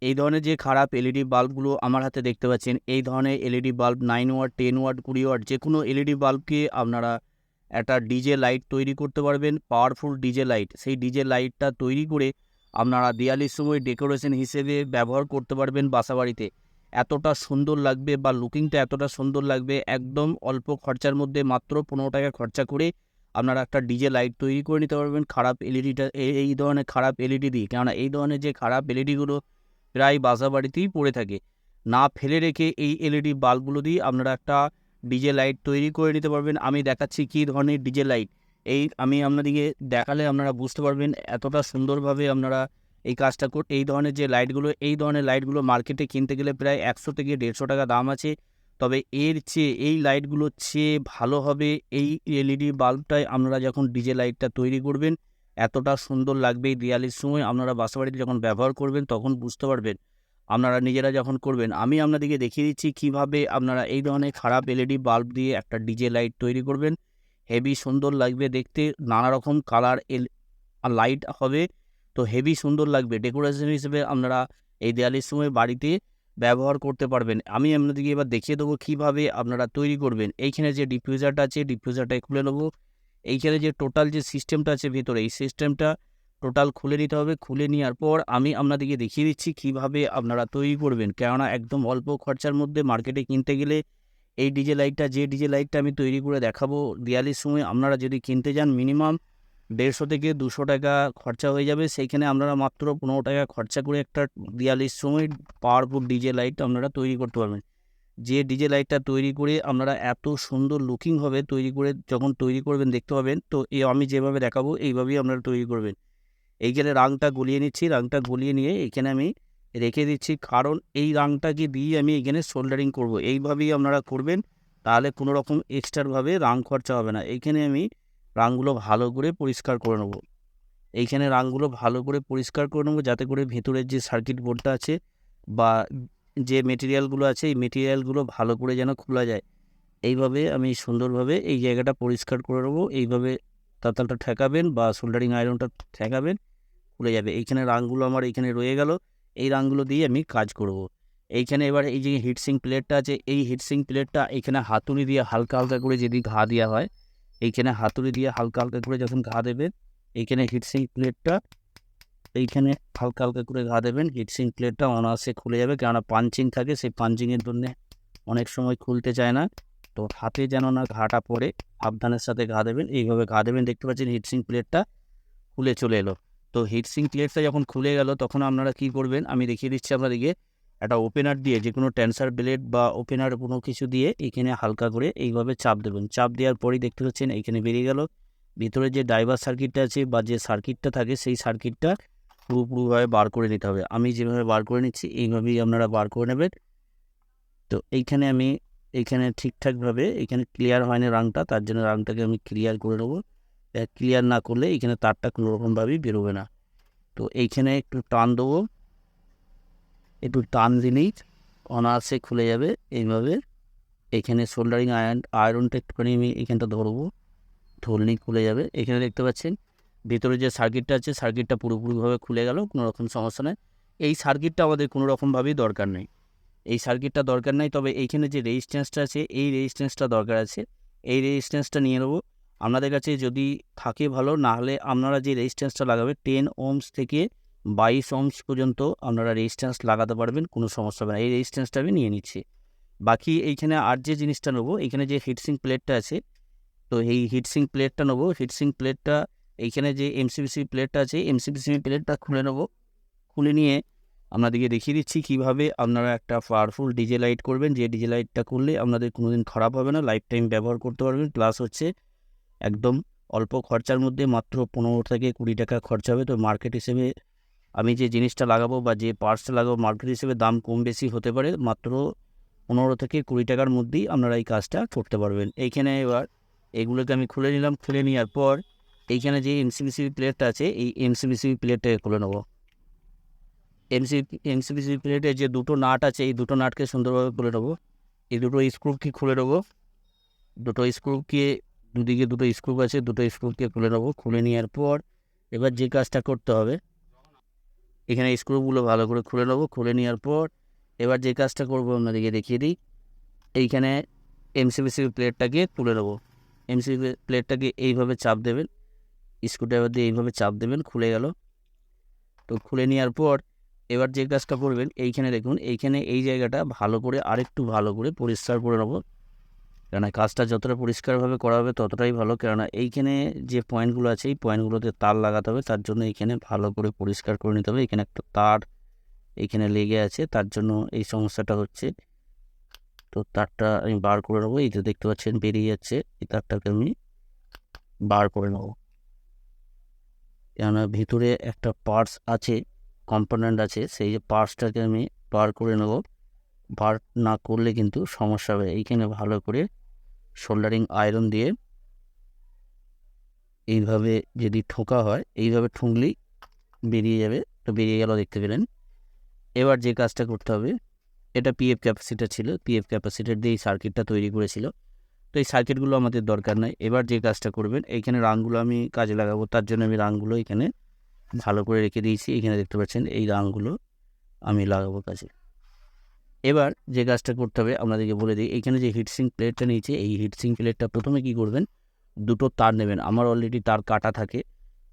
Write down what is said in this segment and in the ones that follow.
এই ধরনের যে খারাপ এলইডি বাল্বগুলো আমার হাতে দেখতে পাচ্ছেন, এই ধরনের LED bulb 9 watt, 10 watt, 20 watt যে কোনো এলইডি বাল্বকে আপনারা একটা ডিজে লাইট তৈরি করতে পারবেন, পাওয়ারফুল ডিজে লাইট। সেই ডিজে লাইটটা তৈরি করে আপনারা দিওয়ালির সময় ডেকোরেশন হিসেবে ব্যবহার করতে পারবেন বাসাবাড়িতে। এতটা সুন্দর লাগবে বা লুকিংটা এতটা সুন্দর লাগবে, একদম অল্প খরচার মধ্যে মাত্র 15 টাকা খরচা করে আপনারা একটা ডিজে লাইট তৈরি করে নিতে পারবেন খারাপ এলইডিটা, এই ধরনের খারাপ এলইডি দিয়ে। কেননা এই ধরনের যে খারাপ এলইডিগুলো প্রায় বাসাবাড়িতেই পড়ে থাকে, না ফেলে রেখে এই এলইডি বাল্বগুলো দিয়ে আপনারা একটা ডিজে লাইট তৈরি করে নিতে পারবেন। আমি দেখাচ্ছি কী ধরনের ডিজে লাইট, আমি আপনাদেরকে দেখালে আপনারা বুঝতে পারবেন এতটা সুন্দরভাবে আপনারা এই কাজটা এই ধরনের যে লাইটগুলো, এই ধরনের লাইটগুলো মার্কেটে কিনতে গেলে প্রায় 100 থেকে 150 টাকা দাম আছে। তবে এর চেয়ে এই লাইটগুলোর চেয়ে ভালো হবে এই এলইডি বাল্বটায় আপনারা যখন ডিজে লাইটটা তৈরি করবেন, এতটা সুন্দর লাগবে এই দিওয়ালির সময় আপনারা বাসাবাড়িতে যখন ব্যবহার করবেন তখন বুঝতে পারবেন। আপনারা নিজেরা যখন করবেন, আমি আপনাদেরকে দেখিয়ে দিচ্ছি কীভাবে আপনারা এই ধরনের খারাপ এলইডি বাল্ব দিয়ে একটা ডিজে লাইট তৈরি করবেন। হেভি সুন্দর লাগবে দেখতে, নানা রকম কালার লাইট হবে, তো হেভি সুন্দর লাগবে। ডেকোরেশন হিসেবে আপনারা এই দিওয়ালির সময় বাড়িতে ব্যবহার করতে পারবেন। আমি আপনাদেরকে এবার দেখিয়ে দেবো কীভাবে আপনারা তৈরি করবেন। এইখানে যে ডিফিউজারটা আছে, ডিফিউজারটা খুলে নেবো। এইখানে যে টোটাল যে সিস্টেমটা আছে ভিতরে, এই সিস্টেমটা টোটাল খুলে নিতে হবে। খুলে নেওয়ার পর আমি আপনাদেরকে দেখিয়ে দিচ্ছি কীভাবে আপনারা তৈরি করবেন। কেননা একদম অল্প খরচার মধ্যে মার্কেটে কিনতে গেলে এই ডিজে লাইটটা, যে ডিজে লাইটটা আমি তৈরি করে দেখাবো দিওয়ালির সময়, আপনারা যদি কিনতে যান মিনিমাম 150 থেকে 200 টাকা খরচা হয়ে যাবে। সেইখানে আপনারা মাত্র 15 টাকা খরচা করে একটা দিওয়ালির সময় পাওয়ারফুল ডিজে লাইট আপনারা তৈরি করতে পারবেন। যে ডিজে লাইটটা তৈরি করে আপনারা এত সুন্দর লুকিং হবে, তৈরি করে যখন তৈরি করবেন দেখতে পাবেন। তো আমি যেভাবে দেখাবো এইভাবেই আপনারা তৈরি করবেন। এইখানে রাংটা গলিয়ে নিচ্ছি, রাংটা গলিয়ে নিয়ে এখানে আমি রেখে দিচ্ছি, কারণ এই রাংটাকে দিয়ে আমি এখানে সোল্ডারিং করব। এইভাবেই আপনারা করবেন, তাহলে কোনো রকম এক্সট্রাভাবে রাং খরচা হবে না। এইখানে আমি রাংগুলো ভালো করে পরিষ্কার করে নেব। এইখানে রাংগুলো ভালো করে পরিষ্কার করে নেব, যাতে করে ভেতরের যে সার্কিট বোর্ডটা আছে বা যে মেটেরিয়ালগুলো আছে, এই মেটেরিয়ালগুলো ভালো করে যেন খোলা যায়। এইভাবে আমি সুন্দরভাবে এই জায়গাটা পরিষ্কার করে নেবো। এইভাবে তাতালটা ঠেকাবেন বা সোল্ডারিং আয়রনটা ঠেকাবেন, খুলে যাবে। এইখানে রাংগুলো আমার এইখানে রয়ে গেল, এই রাংগুলো দিয়ে আমি কাজ করব। এইখানে এবার এই যে হিটসিং প্লেটটা আছে, এই হিটসিং প্লেটটা এইখানে হাতুড়ি দিয়ে হালকা হালকা করে যদি ঘা দেওয়া হয়, এইখানে হাতুড়ি দিয়ে হালকা হালকা করে যখন ঘা দেবেন, এইখানে হিটসিং প্লেটটা এইখানে হালকা হালকা করে ঘা দেবেন, হিটসিং প্লেটটা অনায়াসে খুলে যাবে। কেননা পাঞ্চিং থাকে, সেই পাঞ্চিংয়ের জন্যে অনেক সময় খুলতে চায় না। তো হাতে যেন না ঘাটা পড়ে, সাবধানের সাথে ঘা দেবেন। এইভাবে ঘা দেবেন, দেখতে পাচ্ছেন হিটসিং প্লেটটা খুলে চলে এলো। তো হিটসিং প্লেটটা যখন খুলে গেল তখন আপনারা কী করবেন, আমি দেখিয়ে দিচ্ছি আপনাদেরকে। একটা ওপেনার দিয়ে, যে কোনো টেন্সার ব্লেড বা ওপেনার কোনো কিছু দিয়ে এখানে হালকা করে এইভাবে চাপ দেবেন। চাপ দেওয়ার পরেই দেখতে পাচ্ছেন এইখানে বেরিয়ে গেল। ভিতরে যে ড্রাইভার সার্কিটটা আছে বা যে সার্কিটটা থাকে, সেই সার্কিটটা পুরোপুরিভাবে বার করে নিতে হবে। আমি যেভাবে বার করে নিচ্ছি এইভাবেই আপনারা বার করে নেবেন। তো এইখানে আমি ঠিকঠাকভাবে এখানে ক্লিয়ার হয়নি রাংটা, তার জন্য রাংটাকে আমি ক্লিয়ার করে নেবো। ক্লিয়ার না করলে এইখানে তারটা কোনোরকমভাবেই বেরোবে না। তো এইখানে একটু টান দেবো, একটু টান দিলেই অনায়াসে খুলে যাবে। এইভাবে এখানে সোল্ডারিং আয়রনটা একটুখানি আমি এখানটা ধরবো, ধরলেই খুলে যাবে। এখানে দেখতে পাচ্ছেন ভিতরে যে সার্কিটটা আছে, সার্কিটটা পুরোপুরিভাবে খুলে গেল, কোনো রকম সমস্যা নেই। এই সার্কিটটা আমাদের কোনো রকমভাবেই দরকার নেই, এই সার্কিটটা দরকার নাই। তবে এইখানে যে রেজিস্ট্যান্সটা আছে, এই রেজিস্ট্যান্সটা দরকার আছে। এই রেজিস্ট্যান্সটা নিয়ে নেবো। আপনাদের কাছে যদি থাকে ভালো, না হলে আপনারা যে রেজিস্ট্যান্সটা লাগাবে 10 ওহমস থেকে 22 ওহমস পর্যন্ত আপনারা রেজিস্ট্যান্স লাগাতে পারবেন, কোনো সমস্যা হবে না। এই রেজিস্ট্যান্সটা আমি নিয়ে নিচ্ছি। বাকি এইখানে আর যে জিনিসটা নেবো, এখানে যে হিটসিং প্লেটটা আছে, তো এই হিটসিং প্লেটটা নেবো। হিটসিং প্লেটটা এইখানে যে এমসিবিসি প্লেটটা আছে, এমসিবিসি প্লেটটা খুলে নেবো। খুলে নিয়ে আপনাদেরকে দেখিয়ে দিচ্ছি কীভাবে আপনারা একটা পাওয়ারফুল ডিজে লাইট করবেন, যে ডিজে লাইটটা করলে আপনাদের কোনোদিন খারাপ হবে না, লাইফ টাইম ব্যবহার করতে পারবেন। প্লাস হচ্ছে একদম অল্প খরচার মধ্যে মাত্র 15 থেকে 20 টাকা খরচা হবে। তো মার্কেট হিসেবে আমি যে জিনিসটা লাগাবো বা যে পার্টসটা লাগাবো, মার্কেট হিসেবে দাম কম বেশি হতে পারে, মাত্র 15 থেকে 20 টাকার মধ্যেই আপনারা এই কাজটা করতে পারবেন। এইখানে এবার এগুলোকে আমি খুলে নিলাম। খুলে নেওয়ার পর এইখানে যে এমসিবিসি প্লেটটা আছে, এই এমসিবিসি প্লেটটাকে খুলে নেবো। এমসিবিসি প্লেটে যে দুটো নাট আছে, এই দুটো নাটকে সুন্দরভাবে খুলে নেবো। এই দুটো স্ক্রুকে খুলে নেবো। দুটো স্ক্রুকে, দুদিকে দুটো স্ক্রু আছে, দুটো স্ক্রুকে খুলে নেবো। খুলে নেওয়ার পর এবার যে কাজটা করতে হবে, এখানে স্ক্রুগুলো ভালো করে খুলে নেবো। খুলে নেওয়ার পর এবার যে কাজটা করবো আপনাদেরকে দেখিয়ে দিই। এইখানে এমসিবিসি প্লেটটাকে তুলে নেবো। এমসিবি প্লেটটাকে এইভাবে চাপ দেবেন, স্ক্রুড্রাইভার দিয়ে এইভাবে চাপ দেবেন, খুলে গেল। তো খুলে নেওয়ার পর এবার যে কাজটা করবেন, এইখানে দেখুন, এইখানে এই জায়গাটা ভালো করে আরেকটু ভালো করে পরিষ্কার করে নেবো। কেননা কাজটা যতটা পরিষ্কারভাবে করা হবে ততটাই ভালো, কেননা এইখানে যে পয়েন্টগুলো আছে এই পয়েন্টগুলোতে তার লাগাতে হবে, তার জন্য এইখানে ভালো করে পরিষ্কার করে নিতে হবে। এখানে একটা তার এইখানে লেগে আছে, তার জন্য এই সমস্যাটা হচ্ছে। তো তারটা আমি বার করে নেবো। এই যে দেখতে পাচ্ছেন বেরিয়ে যাচ্ছে, এই তারটাকে আমি বার করে নেবো। কেননা ভিতরে একটা পার্টস আছে, কম্পোনেন্ট আছে, সেই যে পার্টসটাকে আমি বার করে নেব। বার না করলে কিন্তু সমস্যা হবে। এইখানে ভালো করে সোল্ডারিং আয়রন দিয়ে এইভাবে যদি ঠোকা হয়, এইভাবে ঠুকলেই বেরিয়ে যাবে। তো বেরিয়ে গেল, দেখতে পেলেন। এবার যে কাজটা করতে হবে, এটা পিএফ ক্যাপাসিটার ছিল, পিএফ ক্যাপাসিটার দিয়ে এই সার্কিটটা তৈরি করেছিল। তো এই সার্কিটগুলো আমাদের দরকার নাই। এবার যে কাজটা করবেন, এইখানে রাংগুলো আমি কাজে লাগাবো, তার জন্য আমি রাংগুলো এখানে ভালো করে রেখে দিয়েছি। এখানে দেখতে পাচ্ছেন এই রাংগুলো আমি লাগাবো কাজে। এবার যে কাজটা করতে হবে আপনাদেরকে বলে দিই, এইখানে যে হিটসিং প্লেটটা নিয়েছে, এই হিটসিং প্লেটটা প্রথমে কি করবেন, দুটো তার নেবেন। আমার অলরেডি তার কাটা থাকে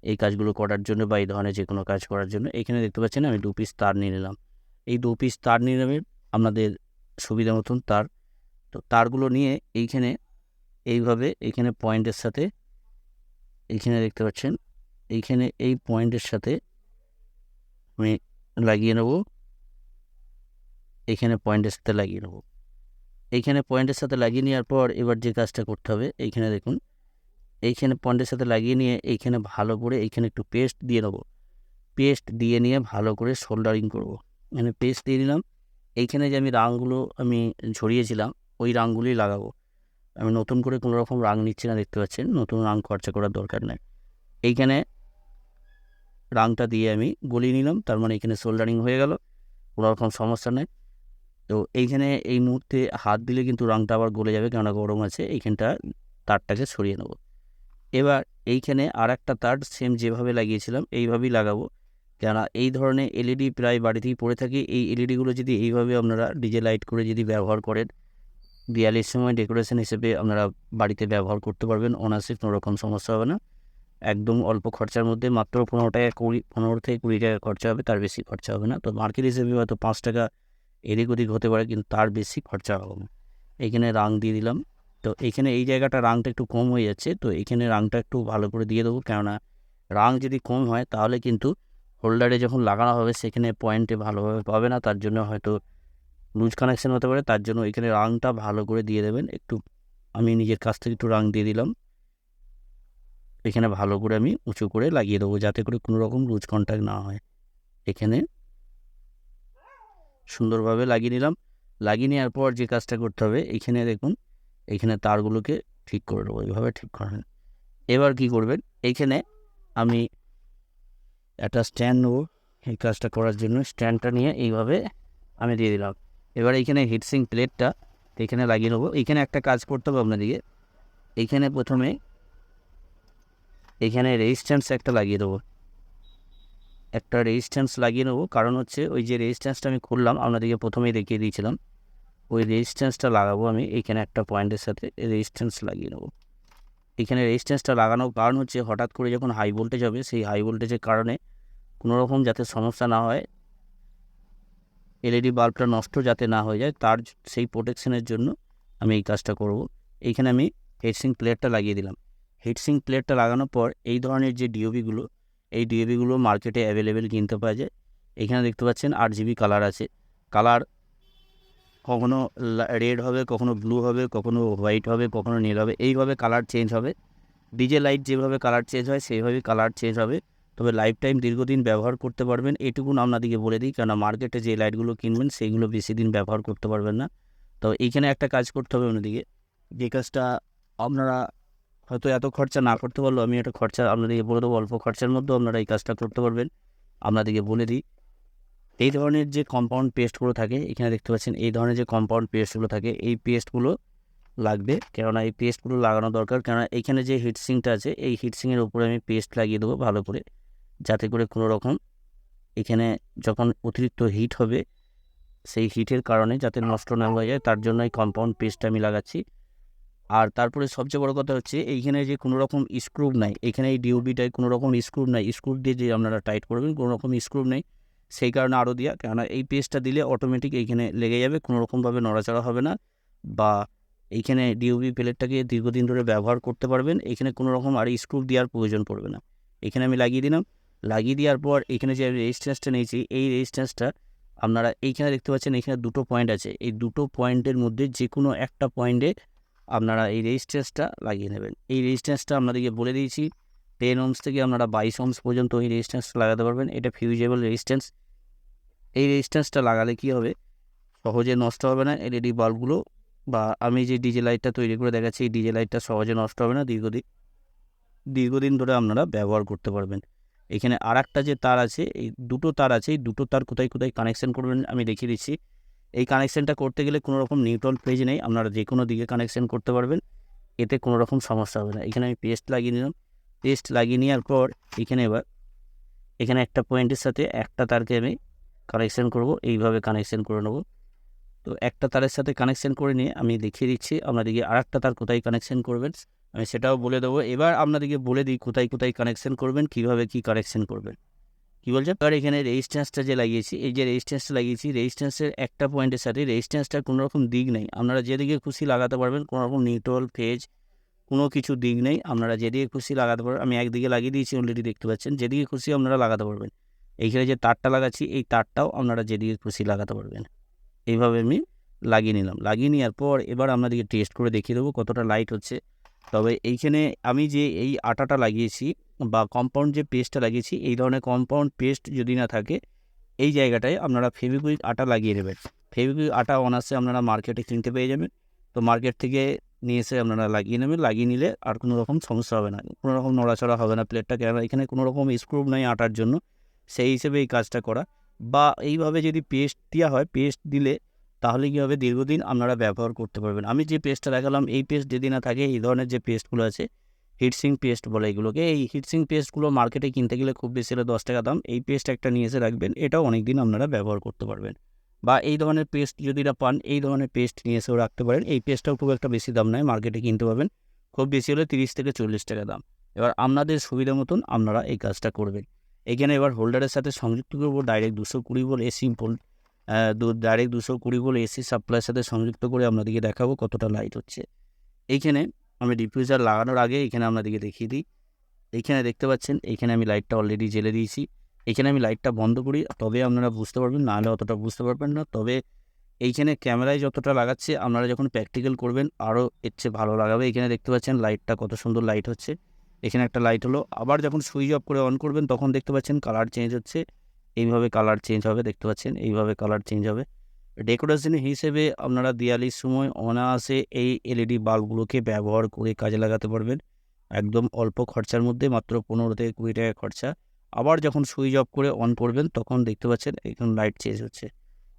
এই কাজগুলো করার জন্য বা এই ধরনের যে কোনো কাজ করার জন্য। এইখানে দেখতে পাচ্ছেন আমি 2 পিস তার নিয়ে নিলাম। এই 2 পিস তার নিয়ে নেবেন আপনাদের সুবিধা মতন তার। তো তারগুলো নিয়ে এইখানে এইভাবে এইখানে পয়েন্টের সাথে, এইখানে দেখতে পাচ্ছেন এইখানে এই পয়েন্টের সাথে আমি লাগিয়ে নেব। এইখানে পয়েন্টের সাথে লাগিয়ে নেব। এইখানে পয়েন্টের সাথে লাগিয়ে নেওয়ার পর এবার যে কাজটা করতে হবে, এইখানে দেখুন, এইখানে পয়েন্টের সাথে লাগিয়ে নিয়ে এইখানে ভালো করে এইখানে একটু পেস্ট দিয়ে নেবো। পেস্ট দিয়ে নিয়ে ভালো করে সোল্ডারিং করব। মানে পেস্ট দিয়ে দিলাম। এইখানে যে আমি রাংগুলো আমি ঝরিয়েছিলাম ওই রাংগুলি লাগাবো। আমি নতুন করে কোনো রকম রাং নিচ্ছি না, দেখতে পাচ্ছেন। নতুন রাং খরচা করার দরকার নেই। এইখানে রাংটা দিয়ে আমি গলিয়ে নিলাম, তার মানে এখানে সোল্ডারিং হয়ে গেল, কোনো রকম সমস্যা নেই। তো এইখানে এই মুহূর্তে হাত দিলে কিন্তু রাংটা আবার গলে যাবে, কেননা গরম আছে। এইখানটা তারটাকে সরিয়ে নেব। এবার এইখানে আর একটা তার সেম যেভাবে লাগিয়েছিলাম এইভাবেই লাগাবো, কেননা এই ধরনের এলইডি প্রায় বাড়িতেই পড়ে থাকে। এই এলইডিগুলো যদি এইভাবে আপনারা ডিজে লাইট করে যদি ব্যবহার করেন, দিওয়ালির সময় ডেকোরেশন হিসেবে আপনারা বাড়িতে ব্যবহার করতে পারবেন অনায়াসে, কোনো রকম সমস্যা হবে না। একদম অল্প খরচার মধ্যে, মাত্র 15 থেকে 20 টাকা খরচা হবে, তার বেশি খরচা হবে না। তো মার্কেট হিসেবে হয়তো 5 টাকা এদিক ওদিক হতে পারে, কিন্তু তার বেশি খরচা হবে না। এইখানে রাং দিয়ে দিলাম। তো এইখানে এই জায়গাটা রাংটা একটু কম হয়ে যাচ্ছে, তো এইখানে রাংটা একটু ভালো করে দিয়ে দেবো, কেননা রাং যদি কম হয় তাহলে কিন্তু হোল্ডারে যখন লাগানো হবে সেখানে পয়েন্টে ভালোভাবে পাবে না, তার জন্য হয়তো লুজ কানেকশান হতে পারে। তার জন্য এখানে রাংটা ভালো করে দিয়ে দেবেন। একটু আমি নিজের কাছ থেকে একটু রাং দিয়ে দিলাম। এখানে ভালো করে আমি উঁচু করে লাগিয়ে দেবো, যাতে করে কোনো রকম লুজ কন্ট্যাক্ট না হয়। এখানে সুন্দরভাবে লাগিয়ে নিলাম। লাগিয়ে নেওয়ার পর যে কাজটা করতে হবে, এইখানে দেখুন, এইখানে তারগুলোকে ঠিক করে দেবো, এইভাবে ঠিক করেন। এবার কি করবেন, এইখানে আমি একটা স্ট্যান্ড নেবো এই কাজটা করার জন্য। স্ট্যান্ডটা নিয়ে এইভাবে আমি দিয়ে দিলাম। এবার এইখানে হিটসিং প্লেটটা এখানে লাগিয়ে নেবো। এইখানে একটা কাজ করতে হবে আপনাদেরকে, এইখানে প্রথমে এইখানে রেজিস্ট্যান্স একটা লাগিয়ে দেবো। একটা রেজিস্ট্যান্স লাগিয়ে নেবো, কারণ হচ্ছে ওই যে রেজিস্ট্যান্সটা আমি খুললাম আপনাদেরকে প্রথমেই দেখিয়ে দিয়েছিলাম, ওই রেজিস্ট্যান্সটা লাগাবো আমি। এইখানে একটা পয়েন্টের সাথে রেজিস্ট্যান্স লাগিয়ে নেবো। এখানে রেজিস্ট্যান্সটা লাগানোর কারণ হচ্ছে হঠাৎ করে যখন হাই ভোল্টেজ হবে, সেই হাই ভোল্টেজের কারণে কোনো রকম যাতে সমস্যা না হয়, এলইডি বাল্বটা নষ্ট যাতে না হয়ে যায়, তার সেই প্রোটেকশনের জন্য আমি এই কাজটা করব। এইখানে আমি হিটসিং প্লেটটা লাগিয়ে দিলাম। হিটসিং প্লেটটা লাগানোর পর এই ধরনের যে ডিওবিগুলো, এই ডিওবিগুলো মার্কেটে অ্যাভেলেবেল কিনতে পাওয়া যায়। এখানে দেখতে পাচ্ছেন 8GB কালার আছে। কালার কখনো রেড হবে, কখনো ব্লু হবে, কখনো হোয়াইট হবে, কখনো নীল হবে, এইভাবে কালার চেঞ্জ হবে। ডিজে লাইট যেভাবে কালার চেঞ্জ হয় সেইভাবেই কালার চেঞ্জ হবে। তবে লাইফ টাইম দীর্ঘদিন ব্যবহার করতে পারবেন, এটুকুন আপনাদেরকে বলে দিই, কেননা মার্কেটে যে লাইটগুলো কিনবেন সেইগুলো বেশি দিন ব্যবহার করতে পারবেন না। তো এইখানে একটা কাজ করতে হবে অন্যদিকে, যে কাজটা আপনারা হয়তো এত খরচা না করতে পারলেও আমি একটা খরচা আপনাদেরকে বলে দেবো, অল্প খরচার মধ্যেও আপনারা এই কাজটা করতে পারবেন। আপনাদেরকে বলে দিই, এই ধরনের যে কম্পাউন্ড পেস্টগুলো থাকে, এখানে দেখতে পাচ্ছেন এই ধরনের যে কম্পাউন্ড পেস্টগুলো থাকে, এই পেস্টগুলো লাগবে, কেননা এই পেস্টগুলো লাগানো দরকার। কেননা এইখানে যে হিটসিংটা আছে এই হিটসিংয়ের উপরে আমি পেস্ট লাগিয়ে দেবো ভালো করে, যাতে করে কোনো রকম এখানে যখন অতিরিক্ত হিট হবে সেই হিটের কারণে যাতে নষ্ট না হয়ে যায় তার জন্য এই কম্পাউন্ড পেস্টটা আমি লাগাচ্ছি। আর তারপরে সবচেয়ে বড় কথা হচ্ছে এইখানে যে কোনো রকম স্ক্রু নাই, এখানে এই ডিওবিটায় কোনো রকম স্ক্রু নাই, স্ক্রু দিয়ে যে আপনারা টাইট করবেন কোনো রকম স্ক্রু নেই, সেই কারণে আরও দেওয়া। কেননা এই পেস্টটা দিলে অটোমেটিক এইখানে লেগে যাবে, কোনো রকমভাবে নড়াচড়া হবে না, বা এইখানে ডিওবি প্লেটটাকে দীর্ঘদিন ধরে ব্যবহার করতে পারবেন। এখানে কোনো রকম আর স্ক্রু দেওয়ার প্রয়োজন পড়বে না। এখানে আমি লাগিয়ে দিলাম। লাগিয়ে দেওয়ার পর এখানে যে রেজিস্ট্যান্সটা নিয়েছি এই রেজিস্ট্যান্সটা আপনারা এইখানে দেখতে পাচ্ছেন, এখানে দুটো পয়েন্ট আছে, এই দুটো পয়েন্টের মধ্যে যে কোনো একটা পয়েন্টে আপনারা এই রেজিস্ট্যান্সটা লাগিয়ে নেবেন। এই রেজিস্ট্যান্সটা আপনাদেরকে বলে দিয়েছি 10 ohms থেকে আপনারা 22 ohms পর্যন্ত এই রেজিস্ট্যান্সটা লাগাতে পারবেন। এটা ফিউজেবল রেজিস্ট্যান্স। এই রেজিস্ট্যান্সটা লাগালে কী হবে, সহজে নষ্ট হবে না এলইডি বাল্বগুলো, বা আমি যে ডিজে লাইটটা তৈরি করে দেখাচ্ছি এই ডিজে লাইটটা সহজে নষ্ট হবে না, দীর্ঘদিন ধরে আপনারা ব্যবহার করতে পারবেন। এখানে আর একটা যে তার আছে, এই দুটো তার আছে, এই দুটো তার কোথায় কোথায় কানেকশন করবেন আমি দেখিয়ে দিচ্ছি। এই কানেকশানটা করতে গেলে কোনো রকম নিউট্রাল পেজ নেই, আপনারা যে কোনো দিকে কানেকশান করতে পারবেন, এতে কোনো রকম সমস্যা হবে না। এখানে আমি পেস্ট লাগিয়ে নিলাম। পেস্ট লাগিয়ে নেওয়ার পর এখানে একটা পয়েন্টের সাথে একটা তারকে আমি কানেকশান করব, এইভাবে কানেকশান করে নেব। তো একটা তারের সাথে কানেকশান করে নিয়ে আমি দেখিয়ে দিচ্ছি আপনাদেরকে আর একটা তার কোথায় কানেকশান করবেন, আমি সেটাও বলে দেবো। এবার আপনাদেরকে বলে দিই কোথায় কোথায় কানেকশান করবেন, কীভাবে কী কানেকশান করবেন। কী বলছে, এবার এখানে রেজিস্ট্যান্সটা যে লাগিয়েছি, এই যে রেজিস্ট্যান্সটা লাগিয়েছি, রেজিস্ট্যান্সের একটা পয়েন্টের সাথে রেজিস্ট্যান্সটার কোনো রকম দিক নেই, আপনারা যেদিকে খুশি লাগাতে পারবেন, কোনো রকম নিউট্রাল ফেজ কোনো কিছু দিক নেই, আপনারা যেদিকে খুশি লাগাতে পারবেন। আমি একদিকে লাগিয়ে দিয়েছি অলরেডি, দেখতে পাচ্ছেন, যেদিকে খুশি আপনারা লাগাতে পারবেন। এইখানে যে তারটা লাগাচ্ছি এই তারটাও আপনারা যেদিকে খুশি লাগাতে পারবেন। এইভাবে আমি লাগিয়ে নিলাম। লাগিয়ে নেওয়ার পর এবার আপনাদেরকে টেস্ট করে দেখিয়ে দেবো কতটা লাইট হচ্ছে। তবে এইখানে আমি যে এই আটাটা লাগিয়েছি বা কম্পাউন্ড যে পেস্টটা লাগিয়েছি, এই ধরনের কম্পাউন্ড পেস্ট যদি না থাকে এই জায়গাটায় আপনারা ফেভিকুইক আটা লাগিয়ে নেবেন। ফেভিকুইক আটা অনার্সে আপনারা মার্কেটে কিনতে পেয়ে যাবেন। তো মার্কেট থেকে নিয়ে এসে আপনারা লাগিয়ে নেবেন। লাগিয়ে নিলে আর কোনো রকম সমস্যা হবে না, কোনো রকম নড়াচড়া হবে না প্লেটটা, কেননা এখানে কোনো রকম স্ক্রু নেই আটার জন্য, সেই হিসেবে এই কাজটা করা। বা এইভাবে যদি পেস্ট দেওয়া হয়, পেস্ট দিলে তাহলে কী হবে, দীর্ঘদিন আপনারা ব্যবহার করতে পারবেন। আমি যে পেস্টটা দেখালাম এই পেস্ট যদি না থাকে, এই ধরনের যে পেস্টগুলো আছে হিটসিং পেস্ট বলে এগুলোকে, এই হিটসিং পেস্টগুলো মার্কেটে কিনতে গেলে খুব বেশি হলে 10 টাকা দাম। এই পেস্ট একটা নিয়ে এসে রাখবেন, এটাও অনেক দিন আপনারা ব্যবহার করতে পারবেন। বা এই ধরনের পেস্ট যদি না পান, এই ধরনের পেস্ট নিয়ে এসেও রাখতে পারেন। এই পেস্টটাও খুব একটা বেশি দাম নয়, মার্কেটে কিনতে পাবেন খুব বেশি হলে 30 থেকে 40 টাকা দাম। এবার আপনাদের সুবিধা মতন আপনারা এই কাজটা করবেন। এখানে এবার হোল্ডারের সাথে সংযুক্ত করবো direct 220 volt AC volt, direct 220 volt AC সাপ্লাইয়ের সাথে সংযুক্ত করে আপনাদেরকে দেখাবো কতটা লাইট হচ্ছে। এইখানে আমি ডিফিউজার লাগানোর আগে এখানে আপনাদেরকে দেখিয়ে দিই। এইখানে দেখতে পাচ্ছেন, এইখানে আমি লাইটটা অলরেডি জ্বেলে দিয়েছি। এখানে আমি লাইটটা বন্ধ করি, তবে আপনারা বুঝতে পারবেন, নাহলে অতটা বুঝতে পারবেন না। তবে এইখানে ক্যামেরায় যতটা লাগাচ্ছে আপনারা যখন প্র্যাকটিক্যাল করবেন আরও এর চেয়ে ভালো লাগাবে। এখানে দেখতে পাচ্ছেন লাইটটা কত সুন্দর লাইট হচ্ছে। এখানে একটা লাইট হলো, আবার যখন সুইচ অফ করে অন করবেন তখন দেখতে পাচ্ছেন কালার চেঞ্জ হচ্ছে। এইভাবে কালার চেঞ্জ হবে, দেখতে পাচ্ছেন এইভাবে কালার চেঞ্জ হবে। ডেকোরেশন হিসেবে আপনারা দিওয়ালির সময় অনায়াসে এই এলইডি বাল্বগুলোকে ব্যবহার করে কাজে লাগাতে পারবেন, একদম অল্প খরচার মধ্যে, মাত্র 15 থেকে 20 টাকা খরচা। আবার যখন সুইচ অফ করে অন করবেন তখন দেখতে পাচ্ছেন এখন লাইট চেঞ্জ হচ্ছে,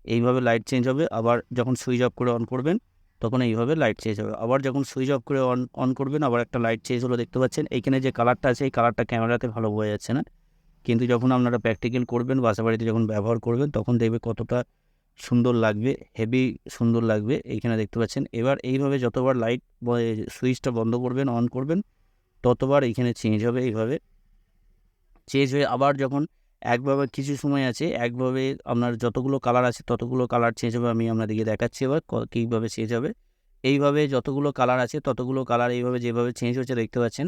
এইভাবে লাইট চেঞ্জ হবে। আবার যখন সুইচ অফ করে অন করবেন তখন এইভাবে লাইট চেঞ্জ হবে। আবার যখন সুইচ অফ করে অন করবেন আবার একটা লাইট চেঞ্জ হলো, দেখতে পাচ্ছেন। এইখানে যে কালারটা আছে এই কালারটা ক্যামেরাতে ভালো বোঝা যাচ্ছে না, কিন্তু যখন আপনারা প্র্যাকটিক্যাল করবেন, বাসা বাড়িতে যখন ব্যবহার করবেন তখন দেখবে কতটা সুন্দর লাগবে, হেভি সুন্দর লাগবে। এইখানে দেখতে পাচ্ছেন। এবার এইভাবে যতবার লাইট সুইচটা বন্ধ করবেন অন করবেন ততবার এইখানে চেঞ্জ হবে, এইভাবে চেঞ্জ হয়ে আবার যখন একভাবে কিছু সময় আছে, একভাবে আপনার যতগুলো কালার আছে ততগুলো কালার চেঞ্জ হবে। আমি আপনাদেরকে দেখাচ্ছি এবার কীভাবে চেঞ্জ হবে। এইভাবে যতগুলো কালার আছে ততগুলো কালার এইভাবে যেভাবে চেঞ্জ হচ্ছে দেখতে পাচ্ছেন,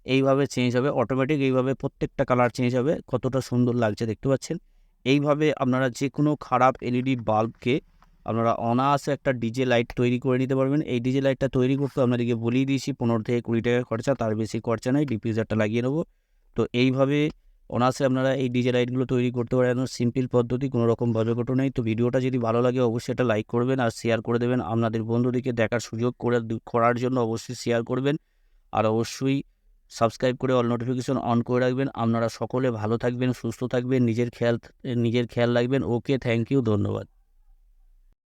এইভাবে চেঞ্জ হবে অটোমেটিক, এইভাবে প্রত্যেকটা কালার চেঞ্জ হবে। কতটা সুন্দর লাগছে দেখতে পাচ্ছেন। এইভাবে আপনারা যে কোনো খারাপ এলইডি বাল্বকে আপনারা অনায়াসে একটা ডিজে লাইট তৈরি করে নিতে পারবেন। এই ডিজে লাইটটা তৈরি করতে আপনাদেরকে বলেই দিয়েছি 15 থেকে 20 টাকা খরচা, তার বেশি খরচা নেই, ডিফিউজারটা লাগিয়ে নেবো। তো এইভাবে অনায়াসে আপনারা এই ডিজে লাইটগুলো তৈরি করতে পারেন, সিম্পল পদ্ধতি, কোনো রকম ভাবে নেই। তো ভিডিওটা যদি ভালো লাগে অবশ্যই এটা লাইক করবেন আর শেয়ার করে দেবেন, আপনাদের বন্ধুদেরকে দেখার সুযোগ করার জন্য অবশ্যই শেয়ার করবেন। আর অবশ্যই সাবস্ক্রাইব করে অল নোটিফিকেশন অন করে রাখবেন। আপনারা সকলে ভালো থাকবেন, সুস্থ থাকবেন, নিজের খেয়াল রাখবেন। ওকে, থ্যাংক ইউ, ধন্যবাদ।